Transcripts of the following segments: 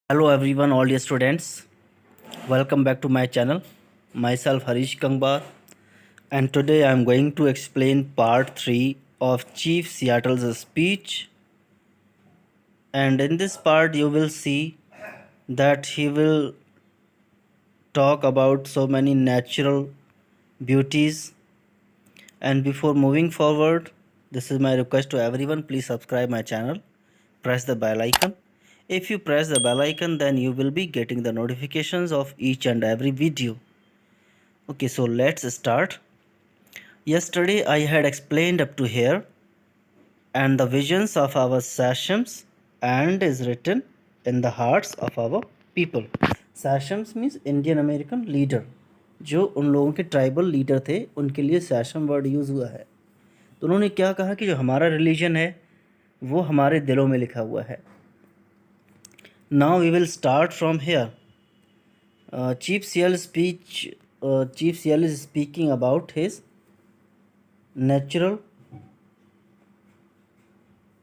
Hello everyone, all dear students. Welcome back to my channel. Myself Harish Kangbar, and today I am going to explain part 3 of Chief Seattle's speech. And in this part you will see that he will talk about so many natural beauties. And before moving forward, this is my request to everyone, please subscribe my channel, press the bell icon. If you press the bell icon, then you will be getting the notifications of each and every video. Okay, so let's start. Yesterday I had explained up to here, and the visions of our sachems and is written in the hearts of our people. Sachems means Indian American leader. जो उन लोगों के tribal leader थे उनके लिए सैशम word use हुआ है। तो उन्होंने क्या कहा कि जो हमारा रिलीजन है वो हमारे दिलों में लिखा हुआ है। Now we will start from here. Chief Seattle is speaking about his natural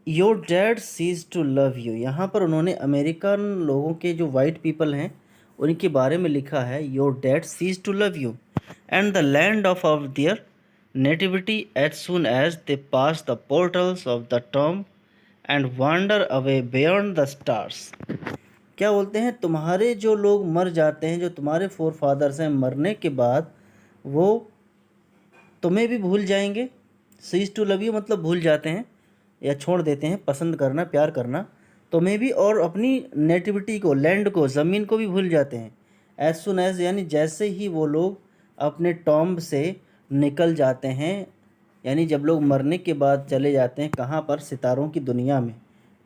your dead cease to love you. यहाँ पर उन्होंने अमेरिकन लोगों के जो वाइट पीपल हैं उनके बारे में लिखा है, your dead cease to love you and the land of their nativity as soon as they pass the portals of the tomb and wander away beyond the stars. क्या बोलते हैं, तुम्हारे जो लोग मर जाते हैं, जो तुम्हारे फोर फादर्स हैं, मरने के बाद वो तुम्हें भी भूल जाएंगे। सीज टू लव यू मतलब भूल जाते हैं या छोड़ देते हैं, पसंद करना, प्यार करना तुम्हें भी, और अपनी नेटिविटी को, लैंड को, ज़मीन को भी भूल जाते हैं। एज सुन एज यानी जैसे ही वो लोग अपने टॉम्ब से निकल जाते हैं, यानी जब लोग मरने के बाद चले जाते हैं कहाँ पर, सितारों की दुनिया में,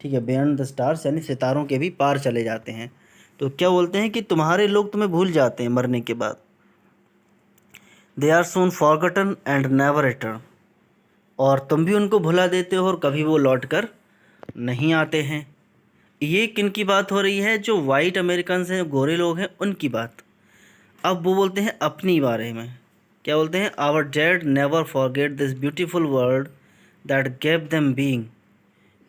ठीक है, बियॉन्ड द स्टार्स यानी सितारों के भी पार चले जाते हैं। तो क्या बोलते हैं कि तुम्हारे लोग तुम्हें भूल जाते हैं मरने के बाद। They are soon forgotten and never return, और तुम भी उनको भुला देते हो और कभी वो लौट कर नहीं आते हैं। ये किन की बात हो रही है, जो वाइट अमेरिकन हैं, गोरे लोग हैं, उनकी बात। अब वो बोलते हैं अपनी बारे में, क्या बोलते हैं, our dead never forget this beautiful world that gave them being.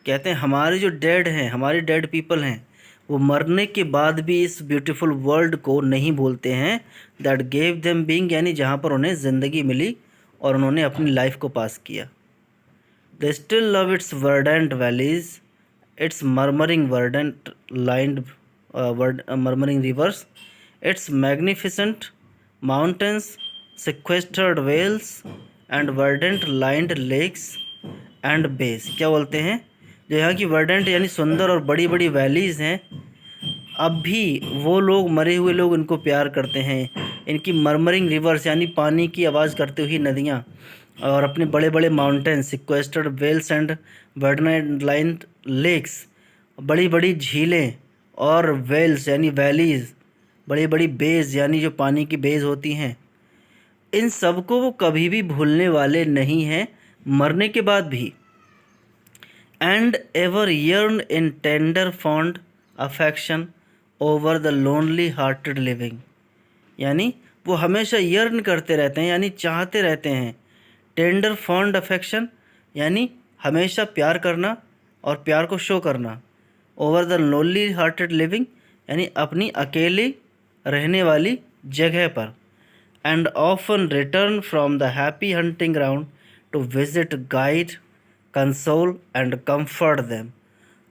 कहते हैं हमारे जो डैड हैं, हमारे डैड पीपल हैं, वो मरने के बाद भी इस ब्यूटीफुल वर्ल्ड को नहीं भूलते हैं। दैट गेव देम बीइंग यानी जहाँ पर उन्हें ज़िंदगी मिली और उन्होंने अपनी लाइफ को पास किया। They still love its verdant valleys, its murmuring verdant lined murmuring rivers, its magnificent mountains, sequestered vales and verdant lined lakes and bays। क्या बोलते हैं, जो यहाँ की verdant यानी सुंदर और बड़ी बड़ी वैलीज़ हैं, अब भी वो लोग, मरे हुए लोग, इनको प्यार करते हैं। इनकी मर्मरिंग रिवर्स यानी पानी की आवाज़ करती हुई नदियाँ, और अपने बड़े बड़े mountains, sequestered vales and verdant lined lakes, बड़ी बड़ी झीलें, और वेल्स यानी वैलीज़, बड़ी बड़ी बेज यानी जो पानी की बेज होती हैं, इन सब को वो कभी भी भूलने वाले नहीं हैं मरने के बाद भी। And ever yearn in tender fond affection over the lonely hearted living, यानी वो हमेशा यर्न करते रहते हैं यानी चाहते रहते हैं। टेंडर फॉन्ड अफेक्शन यानी हमेशा प्यार करना और प्यार को शो करना। Over the lonely hearted living यानी अपनी अकेली रहने वाली जगह पर। And often return from the happy hunting ground to visit, guide, console and comfort them.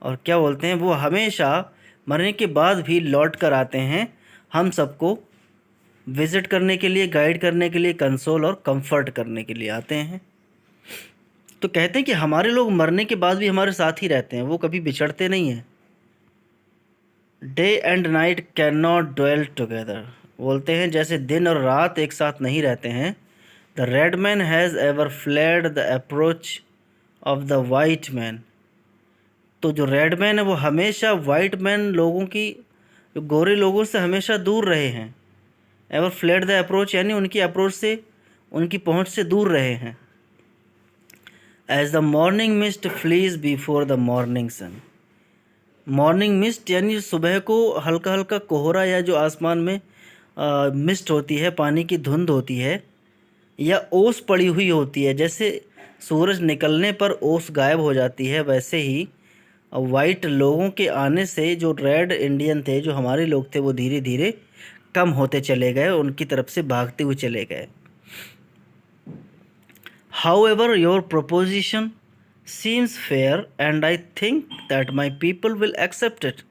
और क्या बोलते हैं, वो हमेशा मरने के बाद भी लौट कर आते हैं हम सबको विज़िट करने के लिए, गाइड करने के लिए, कंसोल और कंफर्ट करने के लिए आते हैं। तो कहते हैं कि हमारे लोग मरने के बाद भी हमारे साथ ही रहते हैं, वो कभी बिछड़ते नहीं हैं। Day and night can not dwell together, बोलते हैं जैसे दिन और रात एक साथ नहीं रहते हैं। The red man has ever fled the approach of the white man, तो जो रेड मैन है वो हमेशा वाइट मैन लोगों की, गोरे लोगों से हमेशा दूर रहे हैं। एवर फ्लेड द अप्रोच यानी उनकी अप्रोच से, उनकी पहुंच से दूर रहे हैं। As the morning mist flees before the morning sun, morning mist यानी सुबह को हल्का हल्का कोहरा या जो आसमान में मिस्ट होती है, पानी की धुंध होती है, या ओस पड़ी हुई होती है। जैसे सूरज निकलने पर ओस गायब हो जाती है, वैसे ही वाइट लोगों के आने से जो रेड इंडियन थे, जो हमारे लोग थे, वो धीरे धीरे कम होते चले गए, उनकी तरफ से भागते हुए चले गए। However, your proposition seems fair and I think that my people will accept it.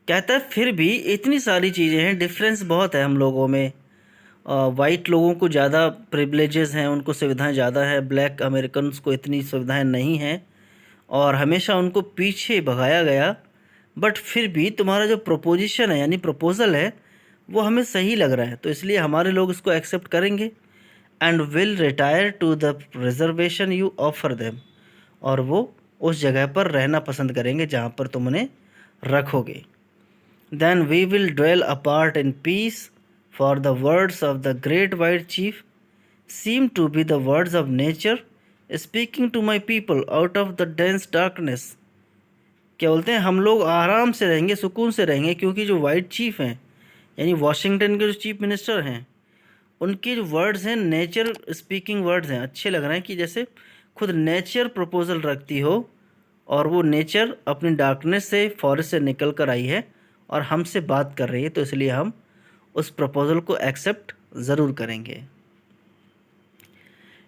कहता है फिर भी इतनी सारी चीज़ें हैं, डिफरेंस बहुत है हम लोगों में। वाइट लोगों को ज़्यादा प्रिविलेजेस हैं, उनको सुविधाएं ज़्यादा है, ब्लैक अमेरिकन्स को इतनी सुविधाएं नहीं हैं और हमेशा उनको पीछे भगाया गया। बट फिर भी तुम्हारा जो प्रोपोजिशन है यानी प्रपोज़ल है वो हमें सही लग रहा है, तो इसलिए हमारे लोग इसको एक्सेप्ट करेंगे and will retire to the reservation you offer them, और वो उस जगह पर रहना पसंद करेंगे जहाँ पर तुम उन्हें रखोगे। Then we will dwell apart in peace, for the words of the great white chief seem to be the words of nature speaking to my people out of the dense darkness. क्या बोलते हैं, हम लोग आराम से रहेंगे, सुकून से रहेंगे, क्योंकि जो वाइट चीफ हैं यानी वाशिंगटन के जो चीफ मिनिस्टर हैं, उनके जो वर्ड्स हैं नेचर स्पीकिंग वर्ड्स हैं, अच्छे लग रहे हैं कि जैसे खुद नेचर प्रपोजल रखती हो और वो नेचर अपनी डार्कनेस से, फॉरेस्ट से निकल कर आई है और हमसे बात कर रही है, तो इसलिए हम उस प्रपोजल को एक्सेप्ट ज़रूर करेंगे।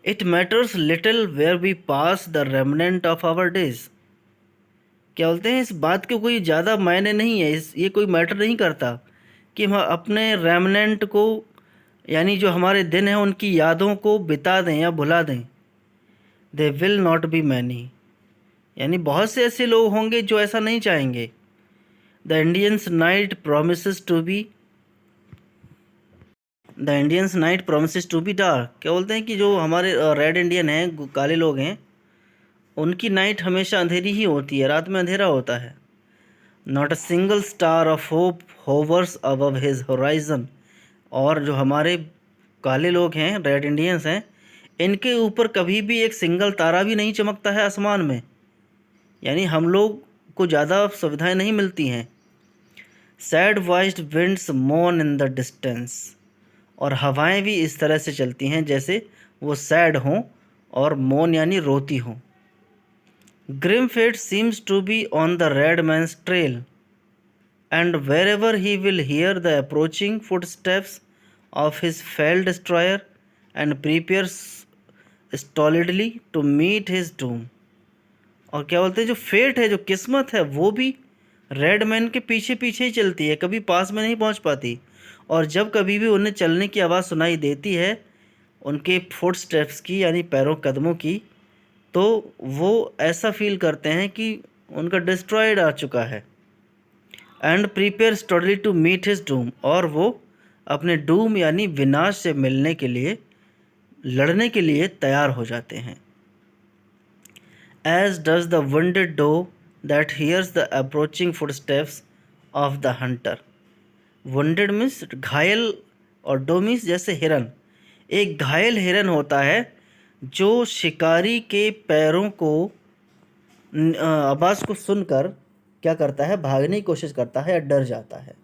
It matters little where we pass the remnant of our days. क्या बोलते हैं, इस बात के कोई ज़्यादा मायने नहीं है, ये कोई मैटर नहीं करता कि हम अपने रेमनेंट को यानी जो हमारे दिन हैं उनकी यादों को बिता दें या भुला दें। They will not be many, यानी बहुत से ऐसे लोग होंगे जो ऐसा नहीं चाहेंगे। The Indian's night promises to be dark. क्या बोलते हैं कि जो हमारे रेड इंडियन हैं, काले लोग हैं, उनकी नाइट हमेशा अंधेरी ही होती है, रात में अंधेरा होता है। Not a single star of hope hovers above his horizon. और जो हमारे काले लोग हैं, रेड इंडियंस हैं, इनके ऊपर कभी भी एक सिंगल तारा भी नहीं चमकता है आसमान में, यानी हम लोग को ज़्यादा सुविधाएं नहीं मिलती हैं। सैड वॉइस्ड विंड्स मोन इन द डिस्टेंस। और हवाएं भी इस तरह से चलती हैं जैसे वो सैड हों और मोन यानी रोती हों। Grim fate seems to be on the red man's trail and wherever he will hear the approaching footsteps of his fell destroyer and prepares stolidly to meet his doom। और क्या बोलते हैं, जो फेट है, जो किस्मत है, वो भी रेड मैन के पीछे पीछे ही चलती है, कभी पास में नहीं पहुंच पाती। और जब कभी भी उन्हें चलने की आवाज़ सुनाई देती है, उनके फुट स्टेप्स की यानी पैरों कदमों की, तो वो ऐसा फील करते हैं कि उनका डिस्ट्रॉयड आ चुका है। And prepare stolidly to meet his doom, और वो अपने डूम यानी विनाश से मिलने के लिए, लड़ने के लिए तैयार हो जाते हैं। As does the wounded doe that hears the approaching footsteps of the hunter. Wounded means घायल और डो मीन्स जैसे हिरन। एक घायल हिरन होता है जो शिकारी के पैरों को आवाज़ को सुनकर क्या करता है, भागने की कोशिश करता है या डर जाता है।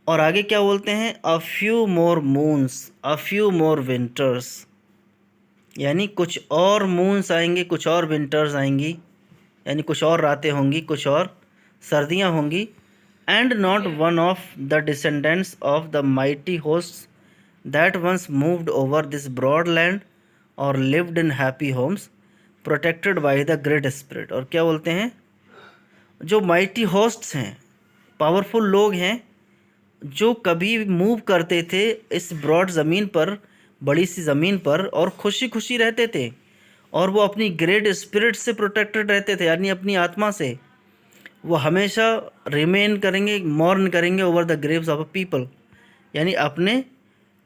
और आगे क्या बोलते हैं, a few more moons a few more winters, यानी कुछ और मून्स आएंगे, कुछ और विंटर्स आएंगी, यानी कुछ और रातें होंगी, कुछ और सर्दियां होंगी। And not one of the descendants of the mighty hosts that once moved over this broad land और lived in happy homes protected by the great spirit. और क्या बोलते हैं, जो माइटी होस्ट्स हैं, पावरफुल लोग हैं, जो कभी मूव करते थे इस ब्रॉड ज़मीन पर, बड़ी सी ज़मीन पर, और खुशी खुशी रहते थे, और वो अपनी ग्रेट स्पिरिट से प्रोटेक्टेड रहते थे, यानी अपनी आत्मा से। वो हमेशा रिमेन करेंगे, मॉर्न करेंगे over the Graves of a people, यानी अपने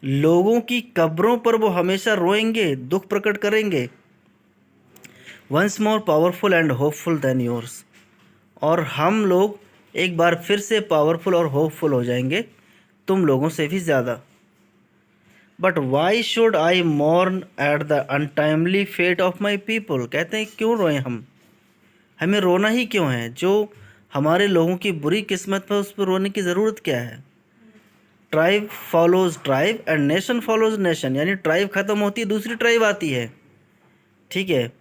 लोगों की कब्रों पर वो हमेशा रोएंगे, दुख प्रकट करेंगे। Once more powerful and hopeful than yours, और हम लोग एक बार फिर से पावरफुल और होपफुल हो जाएंगे तुम लोगों से भी ज़्यादा। But why should I mourn at the untimely fate of my people. कहते हैं क्यों रोएं हम, हमें रोना ही क्यों है, जो हमारे लोगों की बुरी किस्मत पर उस पर रोने की ज़रूरत क्या है। Tribe follows tribe and nation follows nation, यानी ट्राइब ख़त्म होती है दूसरी ट्राइब आती है, ठीक है।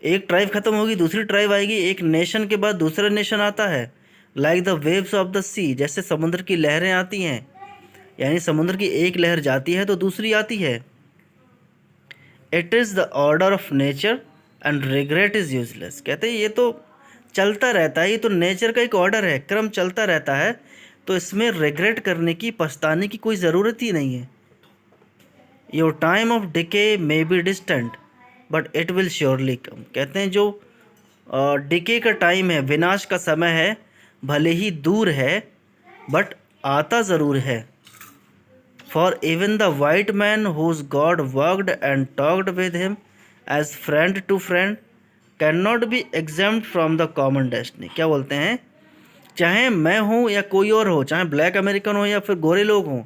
एक ट्राइब ख़त्म होगी दूसरी ट्राइब आएगी, एक नेशन के बाद दूसरा नेशन आता है। Like the waves of the sea, जैसे समुद्र की लहरें आती हैं, यानी समुद्र की एक लहर जाती है तो दूसरी आती है। It is the order of nature and regret is useless, कहते हैं ये तो चलता रहता है, ये तो नेचर का एक ऑर्डर है, क्रम चलता रहता है, तो इसमें रिग्रेट करने की, पछताने की कोई ज़रूरत ही नहीं है। Your time of decay may be distant but it will surely come, कहते हैं जो डिके का टाइम है, विनाश का समय है, भले ही दूर है बट आता ज़रूर है। For even the white man whose God walked and talked with him as friend to friend can not be exempt from the common destiny, क्या बोलते हैं, चाहे मैं हूँ या कोई और हो, चाहे ब्लैक अमेरिकन हो या फिर गोरे लोग हों,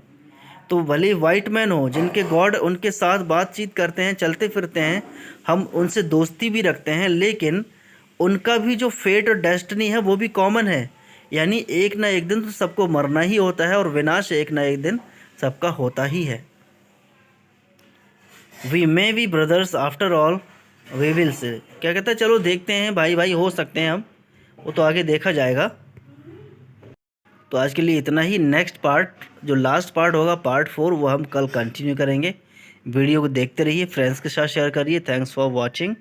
तो भले वाइट मैन हो जिनके गॉड उनके साथ बातचीत करते हैं, चलते फिरते हैं, हम उनसे दोस्ती भी रखते हैं, लेकिन उनका भी जो फेट और डेस्टिनी है वो भी कॉमन है, यानी एक ना एक दिन तो सबको मरना ही होता है और विनाश एक ना एक दिन सबका होता ही है। We may be brothers after all we will see, क्या कहता है, चलो देखते हैं, भाई भाई हो सकते हैं हम, वो तो आगे देखा जाएगा। तो आज के लिए इतना ही। नेक्स्ट पार्ट जो लास्ट पार्ट होगा पार्ट 4 वो हम कल कंटिन्यू करेंगे। वीडियो को देखते रहिए, फ्रेंड्स के साथ शेयर करिए। Thanks for watching.